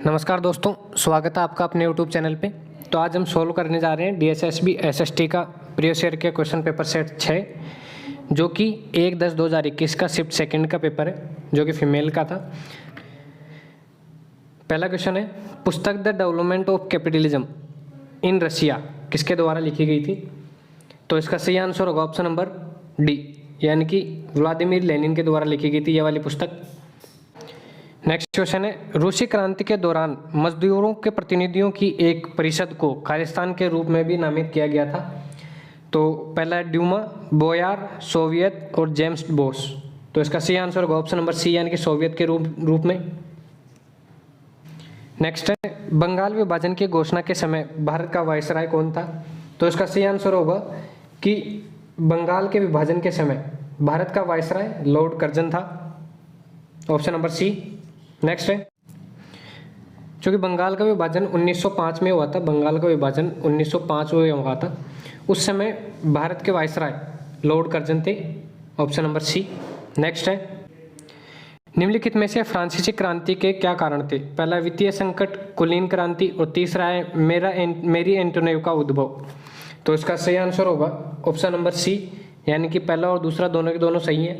नमस्कार दोस्तों, स्वागत है आपका अपने YouTube चैनल पे। तो आज हम सोल्व करने जा रहे हैं DSSB SST का प्रीवियस ईयर के क्वेश्चन पेपर सेट 6, जो कि 1/10/2021 का शिफ्ट सेकंड का पेपर है, जो कि फीमेल का था। पहला क्वेश्चन है, पुस्तक the development of capitalism in Russia किसके द्वारा लिखी गई थी? तो इसका सही आंसर होगा ऑप्शन नंबर डी, यानी कि व्लादिमीर लेनिन के द्वारा लिखी गई थी यह वाली पुस्तक। नेक्स्ट क्वेश्चन है, रूसी क्रांति के दौरान मजदूरों के प्रतिनिधियों की एक परिषद को खालिस्तान के रूप में भी नामित किया गया था। तो पहला है ड्यूमा, बोयार, सोवियत और जेम्स बोस। तो इसका सही आंसर होगा ऑप्शन नंबर सी, यानी कि सोवियत के रूप में। नेक्स्ट है, बंगाल विभाजन की घोषणा के समय भारत का वायसराय कौन था? तो इसका सही आंसर होगा कि बंगाल के विभाजन के समय भारत का वायसराय लॉर्ड कर्जन था, ऑप्शन नंबर सी। नेक्स्ट है, चूँकि बंगाल का विभाजन 1905 में हुआ था, बंगाल का विभाजन 1905 में हुआ था, उस समय भारत के वायसराय लॉर्ड कर्जन थे, ऑप्शन नंबर सी। नेक्स्ट है, निम्नलिखित में से फ्रांसीसी क्रांति के क्या कारण थे? पहला वित्तीय संकट, कुलीन क्रांति और तीसरा है मेरी एंटोनेव का उद्भव। तो इसका सही आंसर होगा ऑप्शन नंबर सी, यानी कि पहला और दूसरा दोनों के दोनों सही है।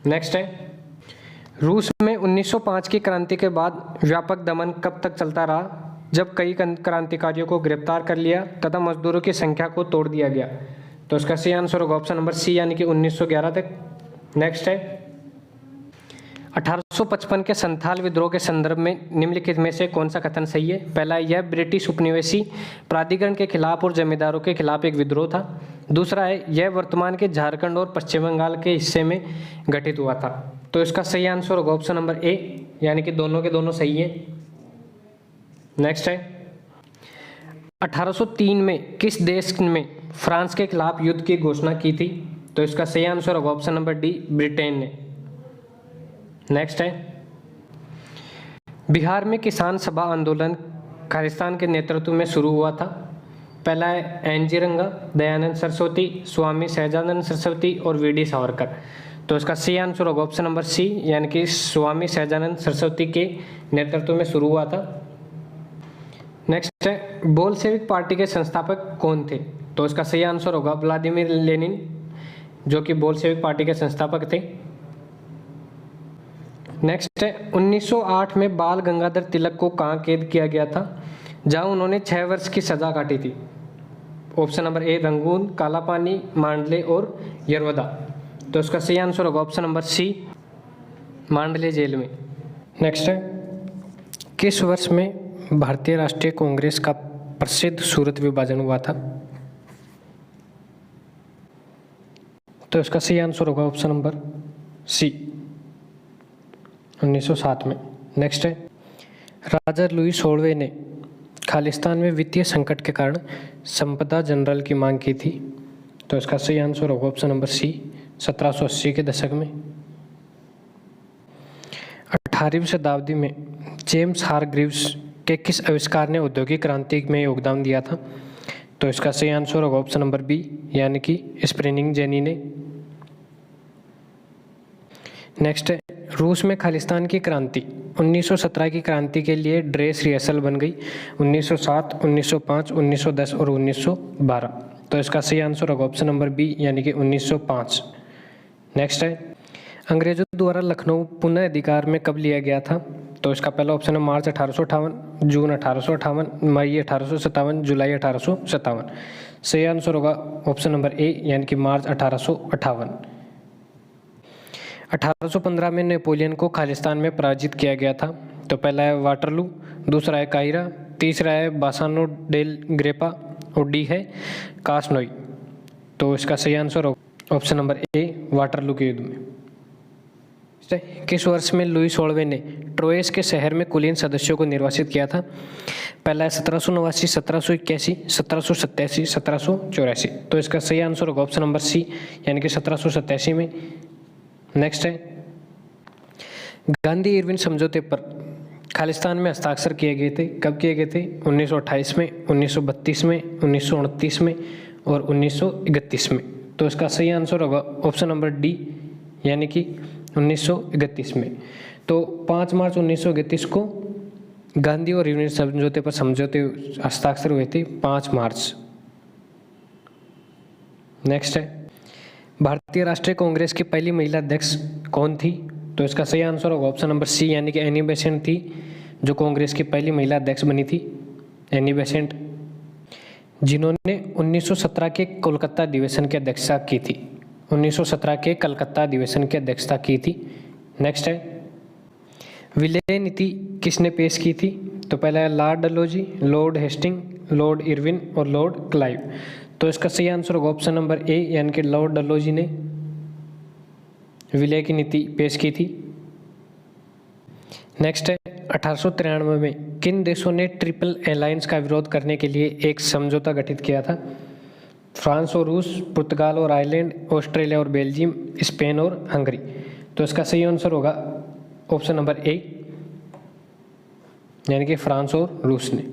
नेक्स्ट है, रूस में 1905 की क्रांति के बाद व्यापक दमन कब तक चलता रहा? जब कई क्रांतिकारियों को गिरफ्तार कर लिया तथा मजदूरों की संख्या को तोड़ दिया गया। तो इसका सही आंसर होगा ऑप्शन नंबर सी, यानी कि 1911 तक। नेक्स्ट है, 1855 के संथाल विद्रोह के संदर्भ में निम्नलिखित में से कौन सा कथन सही है? पहला, यह ब्रिटिश उपनिवेशी प्राधिकरण के खिलाफ और जमींदारों के खिलाफ एक विद्रोह था। दूसरा है, यह वर्तमान के झारखंड और पश्चिम बंगाल के हिस्से में गठित हुआ था। तो इसका सही आंसर होगा ऑप्शन नंबर ए, यानी कि दोनों के दोनों सही है। नेक्स्ट है, 1803 में किस देश में फ्रांस के खिलाफ युद्ध की घोषणा की थी? तो इसका सही आंसर होगा ऑप्शन नंबर डी, ब्रिटेन ने। नेक्स्ट है, बिहार में किसान सभा आंदोलन खालिस्तान के नेतृत्व में शुरू हुआ था। पहला है एन.जी. रंगा, दयानंद सरस्वती, स्वामी सहजानंद सरस्वती और वी.डी. सावरकर। तो इसका सही आंसर होगा ऑप्शन नंबर सी, यानी कि स्वामी सहजानंद सरस्वती के नेतृत्व में शुरू हुआ था। नेक्स्ट है, बोल्शेविक पार्टी के संस्थापक कौन थे? तो इसका सही आंसर होगा व्लादिमीर लेनिन, जो कि बोल्शेविक पार्टी के संस्थापक थे। नेक्स्ट है, 1908 में बाल गंगाधर तिलक को कहाँ कैद किया गया था, जहां उन्होंने 6 वर्ष की सजा काटी थी? Option number A, Rangoon, Kalapani, Mandalay और यरवदा। तो इसका सही आंसर होगा option number C, Mandalay jail में। नेक्स्ट है, किस वर्ष में भारतीय राष्ट्रीय कांग्रेस का प्रसिद्ध सूरत विभाजन हुआ था? तो इसका सही आंसर होगा ऑप्शन नंबर सी, 1907 में। नेक्स्ट है, राजा लुई 16वें ने खालिस्तान में वित्तीय संकट के कारण संपदा जनरल की मांग की थी। तो इसका सही आंसर होगा ऑप्शन नंबर सी, 1780 के दशक में। 18वीं शताब्दी में जेम्स हारग्रीव्स के किस आविष्कार ने औद्योगिक क्रांति में योगदान दिया था? तो इसका सही आंसर होगा ऑप्शन नंबर बी, यानी कि स्प्रिनिंग जेनी ने। नेक्स्ट है, रूस में खालिस्तान की क्रांति 1917 की क्रांति के लिए ड्रेस रिहर्सल बन गई 1907, 1905, 1910 और 1912। तो इसका सही आंसर होगा ऑप्शन नंबर बी, यानी कि 1905। नेक्स्ट है, अंग्रेजों द्वारा लखनऊ पुनः अधिकार में कब लिया गया था? तो इसका पहला ऑप्शन है मार्च 1858, जून 1858, मई 1857, जुलाई 1857। सही आंसर होगा ऑप्शन नंबर ए, यानी कि मार्च 1858। 1815 में नेपोलियन को खालिस्तान में पराजित किया गया था। तो पहला है वाटरलू, दूसरा है काहिरा, तीसरा है बासानो डेल ग्रेपा और डी है कासनोई। तो इसका सही आंसर होगा ऑप्शन नंबर ए, वाटरलू के युद्ध में। किस वर्ष में लुई 16वें ने ट्रोयस के शहर में कुलीन सदस्यों को निर्वासित किया था? पहला है 1789, 1781, 1787, 1784। तो इसका सही आंसर होगा ऑप्शन नंबर सी, यानी कि 1787 में। नेक्स्ट है, गांधी इरविन समझौते पर खालिस्तान में हस्ताक्षर किए गए थे, कब किए गए थे? 1928 में, 1932 में, 1929 में और 1931 में। तो इसका सही आंसर होगा ऑप्शन नंबर डी, यानी कि 1931 में। तो 5 मार्च 1931 को गांधी और यूनियन समझौते पर समझौते हस्ताक्षर हुए थे 5 मार्च। नेक्स्ट है, भारतीय राष्ट्रीय कांग्रेस की पहली महिला अध्यक्ष कौन थी? तो इसका सही आंसर होगा ऑप्शन नंबर सी, यानी कि एनी बेसेंट थी जो कांग्रेस की पहली महिला अध्यक्ष बनी थी, एनी बेसेंट, जिन्होंने 1917 के कोलकाता अधिवेशन की अध्यक्षता की थी। 1917 के कलकत्ता अधिवेशन की अध्यक्षता की थी। नेक्स्ट है, विलय नीति किसने पेश की थी? तो पहला है Lord Dalhousie, Lord Hasting, Lord Irwin और लॉर्ड क्लाइव। तो इसका सही आंसर होगा ऑप्शन नंबर ए, यानी कि लॉर्ड डलहौजी ने विलय की नीति पेश की थी। नेक्स्ट है, 1893 में किन देशों ने ट्रिपल अलायंस का विरोध करने के लिए एक समझौता गठित किया था? फ्रांस और रूस, पुर्तगाल और आयरलैंड, ऑस्ट्रेलिया और बेल्जियम, स्पेन और हंगरी। तो इसका सही आंसर होगा ऑप्शन नंबर ए, यानी कि फ्रांस और रूस ने।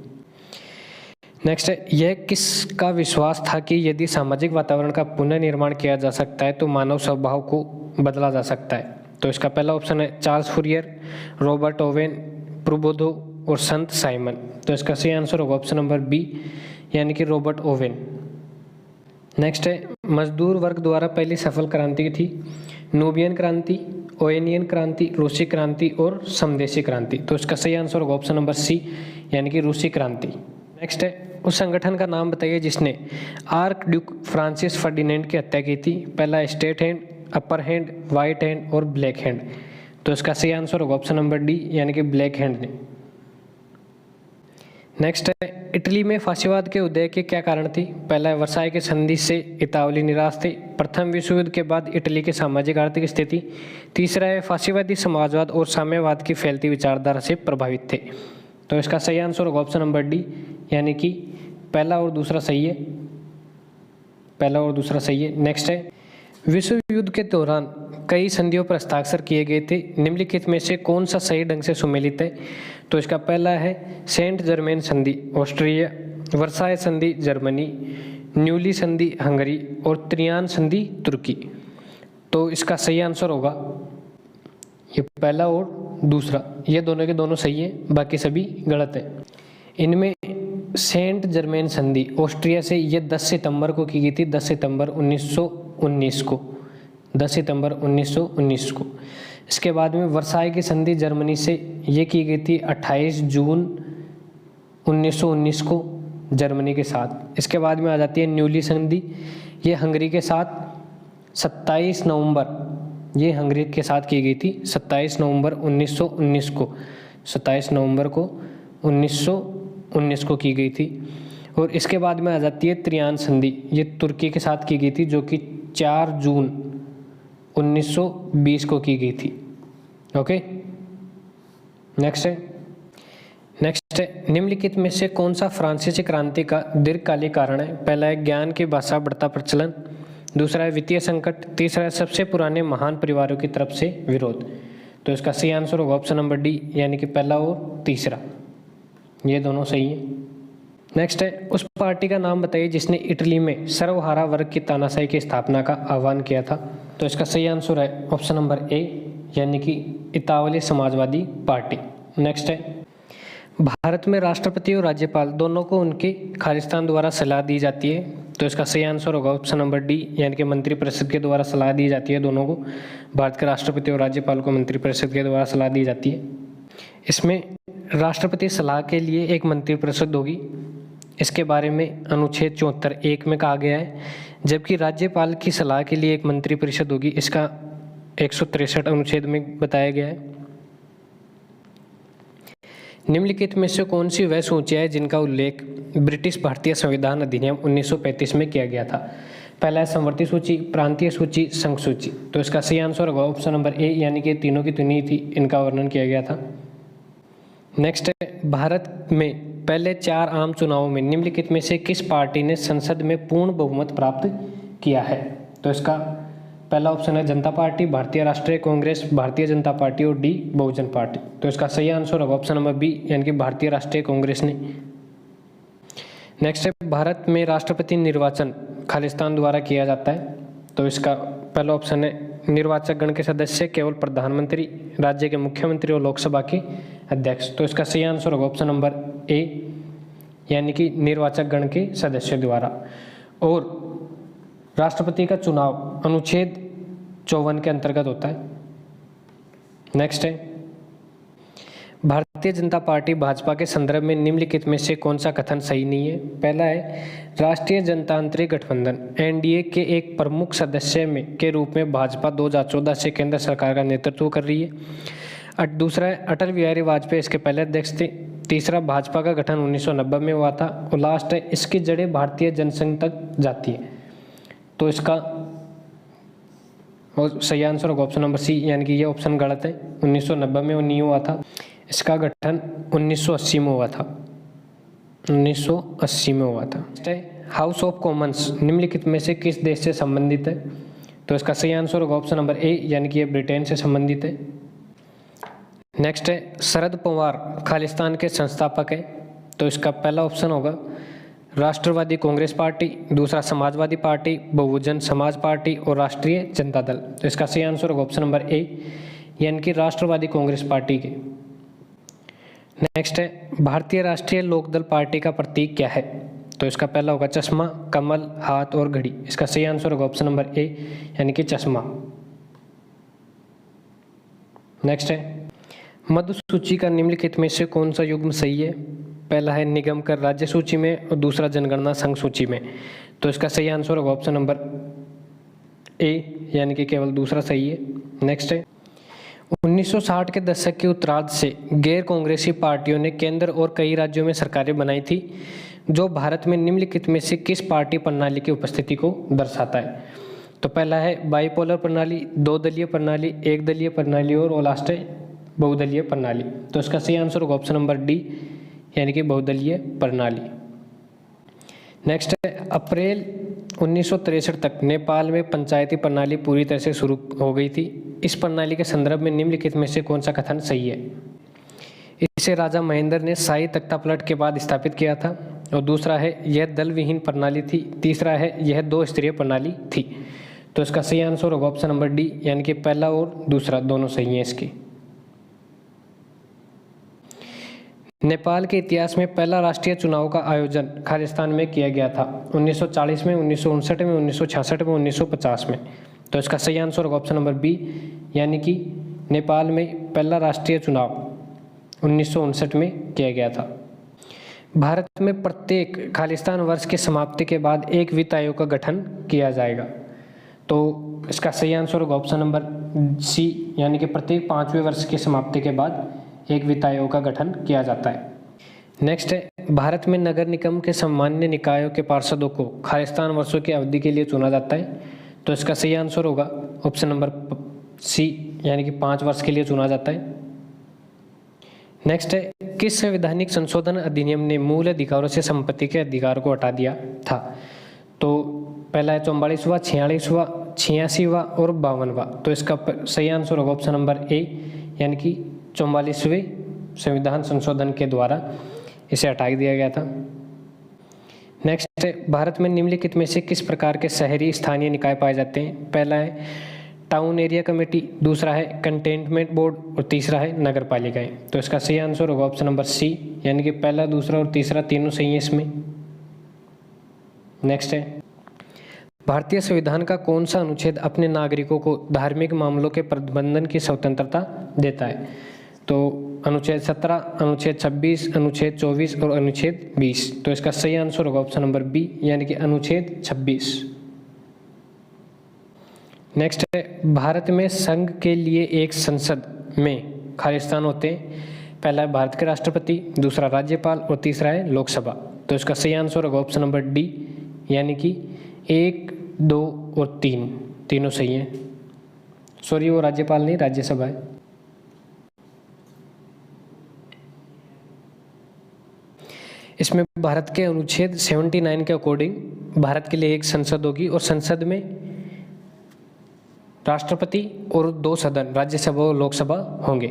नेक्स्ट है, यह किसका विश्वास था कि यदि सामाजिक वातावरण का पुनर्निर्माण किया जा सकता है तो मानव स्वभाव को बदला जा सकता है? तो इसका पहला ऑप्शन है चार्ल्स फूरियर, रॉबर्ट ओवेन, प्रोबोधो और संत साइमन। तो इसका सही आंसर होगा ऑप्शन नंबर बी, यानी कि रॉबर्ट ओवेन। नेक्स्ट है, मजदूर वर्ग द्वारा पहली सफल क्रांति थी नूबियन क्रांति, ओएनियन क्रांति, रूसी क्रांति और समदेशी क्रांति। तो इसका सही आंसर होगा ऑप्शन नंबर सी, यानी कि रूसी क्रांति। नेक्स्ट है, उस संगठन का नाम बताइए जिसने आर्क ड्यूक फ्रांसिस फर्डिनेंड की हत्या की थी। पहला state hand, upper hand, white hand और ब्लैक हैंड। तो इसका सही आंसर होगा ऑप्शन नंबर डी, यानी कि ब्लैक हैंड ने। नेक्स्ट है, इटली में फासीवाद के उदय के क्या कारण थी? पहला है वर्साई की संधि से इतावली निराश थे। प्रथम विश्व युद्ध के बाद इटली की सामाजिक आर्थिक स्थिति। तीसरा है फासीवादी समाजवाद और साम्यवाद की फैलती विचारधारा से प्रभावित थे। तो इसका सही आंसर होगा ऑप्शन नंबर डी, यानी कि पहला और दूसरा सही है, पहला और दूसरा सही है। नेक्स्ट है, विश्व युद्ध के दौरान कई संधियों पर हस्ताक्षर किए गए थे, निम्नलिखित में से कौन सा सही ढंग से सुमेलित है? तो इसका पहला है सेंट जर्मेन संधि ऑस्ट्रिया, वर्साय संधि जर्मनी, न्यूली संधि हंगरी और त्रियान संधि तुर्की। तो इसका सही आंसर होगा ये पहला और दूसरा, ये दोनों के दोनों सही है, बाकी सभी गलत है। इनमें सेंट जर्मेन संधि ऑस्ट्रिया से ये 10 सितंबर को की गई थी, 10 सितंबर 1919 को, 10 सितंबर 1919 को। इसके बाद में वर्साई की संधि जर्मनी से ये की गई थी 28 जून 1919 को जर्मनी के साथ। इसके बाद में आ जाती है न्यूली संधि, ये हंगरी के साथ 27 नवंबर, ये हंगरी के साथ की गई थी 27 नवंबर 1919 को, 27 नवंबर को 1919 को की गई थी। और इसके बाद में आ जाती है त्रियान संधि, ये तुर्की के साथ की गई थी जो कि 4 जून 1920 को की गई थी। ओके, नेक्स्ट है, निम्नलिखित में से कौन सा फ्रांसीसी क्रांति का दीर्घकालिक कारण है? पहला है ज्ञान की भाषा बढ़ता प्रचलन, दूसरा है वित्तीय संकट, तीसरा है सबसे पुराने महान परिवारों की तरफ से विरोध। तो इसका सही आंसर होगा ऑप्शन नंबर डी, यानी कि पहला और तीसरा, ये दोनों सही है। नेक्स्ट है, उस पार्टी का नाम बताइए जिसने इटली में सर्वहारा वर्ग की तानाशाही की स्थापना का आह्वान किया था। तो इसका सही आंसर है ऑप्शन नंबर ए, यानी कि इतावली समाजवादी पार्टी। नेक्स्ट है, भारत में राष्ट्रपति और राज्यपाल दोनों को उनके खालिस्तान द्वारा सलाह दी जाती है। तो इसका सही आंसर होगा ऑप्शन नंबर डी, यानी कि मंत्रिपरिषद के द्वारा सलाह दी जाती है दोनों को। भारत के राष्ट्रपति और राज्यपाल को मंत्रिपरिषद के द्वारा सलाह दी जाती है। इसमें राष्ट्रपति सलाह के लिए एक मंत्रिपरिषद होगी, इसके बारे में अनुच्छेद 74(1) में कहा गया है, जबकि राज्यपाल की सलाह के लिए एक मंत्रिपरिषद होगी, इसका 163 अनुच्छेद में बताया गया है। निम्नलिखित में से कौन सी वह सूचियाँ है जिनका उल्लेख ब्रिटिश भारतीय संविधान अधिनियम 1935 में किया गया था? पहला है संवर्ती सूची, प्रांतीय सूची, संघ सूची। तो इसका सही आंसर होगा ऑप्शन नंबर ए, यानी कि तीनों की तीनों थी, इनका वर्णन किया गया था। नेक्स्ट है, भारत में पहले 4 आम चुनावों में निम्नलिखित में से किस पार्टी ने संसद में पूर्ण बहुमत प्राप्त किया है? तो इसका पहला ऑप्शन है जनता पार्टी, भारतीय राष्ट्रीय कांग्रेस, भारतीय जनता पार्टी और डी बहुजन पार्टी। तो इसका सही आंसर होगा ऑप्शन नंबर बी, यानी कि भारतीय राष्ट्रीय कांग्रेस ने। नेक्स्ट है, भारत में राष्ट्रपति निर्वाचन खालिस्तान द्वारा किया जाता है। तो इसका पहला ऑप्शन है निर्वाचक गण के सदस्य केवल प्रधानमंत्री, राज्य के मुख्यमंत्री और लोकसभा के अध्यक्ष। तो इसका सही आंसर होगा ऑप्शन नंबर ए, यानी कि निर्वाचक गण के सदस्यों द्वारा। और राष्ट्रपति का चुनाव अनुच्छेद 54 के अंतर्गत होता है। नेक्स्ट है, भारतीय जनता पार्टी भाजपा के संदर्भ में निम्नलिखित में से कौन सा कथन सही नहीं है? पहला है, राष्ट्रीय जनतांत्रिक गठबंधन एनडीए के एक प्रमुख सदस्य में के रूप में भाजपा 2014 से केंद्र सरकार का नेतृत्व कर रही है। दूसरा है, अटल बिहारी वाजपेयी इसके पहले अध्यक्ष थे। तीसरा, भाजपा का गठन 1990 में हुआ था। और लास्ट है, इसकी जड़ें भारतीय जनसंघ तक जाती है। तो इसका सही आंसर होगा ऑप्शन नंबर सी, यानी कि ये ऑप्शन गलत है। 1990 में वो नहीं हुआ था, इसका गठन 1980 में हुआ था। 1980 में हुआ था। हाउस ऑफ कॉमन्स निम्नलिखित में से किस देश से संबंधित है? तो इसका सही आंसर होगा ऑप्शन नंबर ए, यानी कि ये ब्रिटेन से संबंधित है। नेक्स्ट है, शरद पवार खालिस्तान के संस्थापक है। तो इसका पहला ऑप्शन होगा राष्ट्रवादी कांग्रेस पार्टी, दूसरा समाजवादी पार्टी, बहुजन समाज पार्टी और राष्ट्रीय जनता दल। तो इसका सही आंसर होगा ऑप्शन नंबर ए, यानी कि राष्ट्रवादी कांग्रेस पार्टी के। नेक्स्ट है, भारतीय राष्ट्रीय लोकदल पार्टी का प्रतीक क्या है? तो इसका पहला होगा चश्मा, कमल, हाथ और घड़ी। इसका सही आंसर होगा ऑप्शन नंबर ए, यानी कि चश्मा। नेक्स्ट है, मधु सूची का निम्नलिखित में से कौन सा युग्म सही है? पहला है निगम कर राज्य सूची में और दूसरा जनगणना संघ सूची में। तो इसका सही आंसर होगा ऑप्शन नंबर ए, यानी कि केवल दूसरा सही है। नेक्स्ट है, 1960 के दशक के उत्तरार्ध से गैर कांग्रेसी पार्टियों ने केंद्र और कई राज्यों में सरकारें बनाई थी, जो भारत में निम्नलिखित में से किस पार्टी प्रणाली की उपस्थिति को दर्शाता है? तो पहला है बाइपोलर प्रणाली, दो दलीय प्रणाली, एक दलीय प्रणाली और लास्ट है बहुदलीय प्रणाली। तो इसका सही आंसर होगा ऑप्शन नंबर डी, यानी कि बहुदलीय प्रणाली। नेक्स्ट है, अप्रैल 1963 तक नेपाल में पंचायती प्रणाली पूरी तरह से शुरू हो गई थी। इस प्रणाली के संदर्भ में निम्नलिखित में से कौन सा कथन सही है? इसे राजा महेंद्र ने शाही तख्तापलट के बाद स्थापित किया था। और दूसरा है, यह दल विहीन प्रणाली थी। तीसरा है, यह दो स्तरीय प्रणाली थी। तो इसका सही आंसर होगा ऑप्शन नंबर डी, यानी कि पहला और दूसरा दोनों सही हैं इसके। नेपाल के इतिहास में पहला राष्ट्रीय चुनाव का आयोजन खालिस्तान में किया गया था। 1940 में, 1959 में, 1966 में, 1950 में। तो इसका सही आंसर होगा ऑप्शन नंबर बी, यानी कि नेपाल में पहला राष्ट्रीय चुनाव 1959 में किया गया था। भारत में प्रत्येक खालिस्तान वर्ष की समाप्ति के बाद एक वित्त आयोग का गठन किया जाएगा। तो इसका सही आंसर होगा ऑप्शन नंबर सी, यानी कि प्रत्येक 5वें वर्ष की समाप्ति के बाद एक वित्त आयोग का गठन किया जाता है। नेक्स्ट है, भारत में नगर निगम के सामान्य निकायों के पार्षदों को खालिस्तान वर्षों की अवधि के लिए चुना जाता है। तो इसका सही आंसर होगा ऑप्शन नंबर सी, यानी कि 5 वर्ष के लिए चुना जाता है। नेक्स्ट है, किस संवैधानिक संशोधन अधिनियम ने मूल अधिकारों से संपत्ति के अधिकार को हटा दिया था? तो पहला है 44वां, 46वां, 86वां और 52वां। तो इसका सही आंसर होगा ऑप्शन नंबर ए, यानी कि 44वें संविधान संशोधन के द्वारा इसे हटा दिया गया था। नेक्स्ट है, भारत में निम्नलिखित में से किस प्रकार के शहरी स्थानीय निकाय पाए जाते हैं? पहला है टाउन एरिया कमेटी, दूसरा है कंटेनमेंट बोर्ड और तीसरा है नगर पालिकाएं। तो इसका सही आंसर होगा ऑप्शन नंबर सी, यानी कि पहला, दूसरा और तीसरा तीनों सही है इसमें। नेक्स्ट है, भारतीय संविधान का कौन सा अनुच्छेद अपने नागरिकों को धार्मिक मामलों के प्रबंधन की स्वतंत्रता देता है? तो अनुच्छेद 17, अनुच्छेद 26, अनुच्छेद 24 और अनुच्छेद 20। तो इसका सही आंसर होगा ऑप्शन नंबर बी, यानी कि अनुच्छेद 26। नेक्स्ट है, भारत में संघ के लिए एक संसद में खालिस्तान होते हैं। पहला है भारत के राष्ट्रपति, दूसरा राज्यपाल और तीसरा है लोकसभा। तो इसका सही आंसर होगा ऑप्शन नंबर डी, यानी कि 1, 2 और 3 तीनों सही हैं। सॉरी, वो राज्यपाल नहीं, राज्यसभा है। इसमें भारत के अनुच्छेद 79 के अकॉर्डिंग भारत के लिए एक संसद होगी और संसद में राष्ट्रपति और 2 सदन राज्यसभा और लोकसभा होंगे।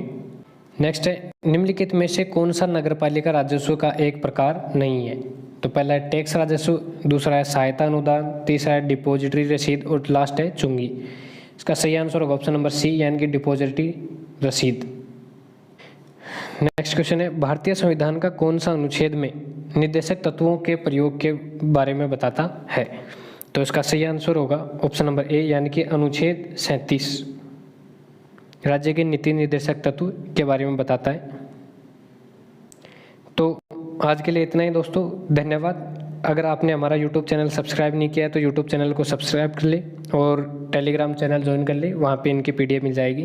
नेक्स्ट है, निम्नलिखित में से कौन सा नगरपालिका राजस्व का एक प्रकार नहीं है? तो पहला है टैक्स राजस्व, दूसरा है सहायता अनुदान, तीसरा है डिपॉजिटरी रसीद और लास्ट है चुंगी। इसका सही आंसर होगा ऑप्शन नंबर सी, यानी कि डिपॉजिटरी रसीद। नेक्स्ट क्वेश्चन है, भारतीय संविधान का कौन सा अनुच्छेद में निर्देशक तत्वों के प्रयोग के बारे में बताता है? तो इसका सही आंसर होगा ऑप्शन नंबर ए, यानी कि अनुच्छेद 37 राज्य के नीति निर्देशक तत्व के बारे में बताता है। तो आज के लिए इतना ही दोस्तों, धन्यवाद। अगर आपने हमारा यूट्यूब चैनल सब्सक्राइब नहीं किया है तो यूट्यूब चैनल को सब्सक्राइब कर ले और टेलीग्राम चैनल ज्वाइन कर ले, वहाँ पे इनकी PDF मिल जाएगी।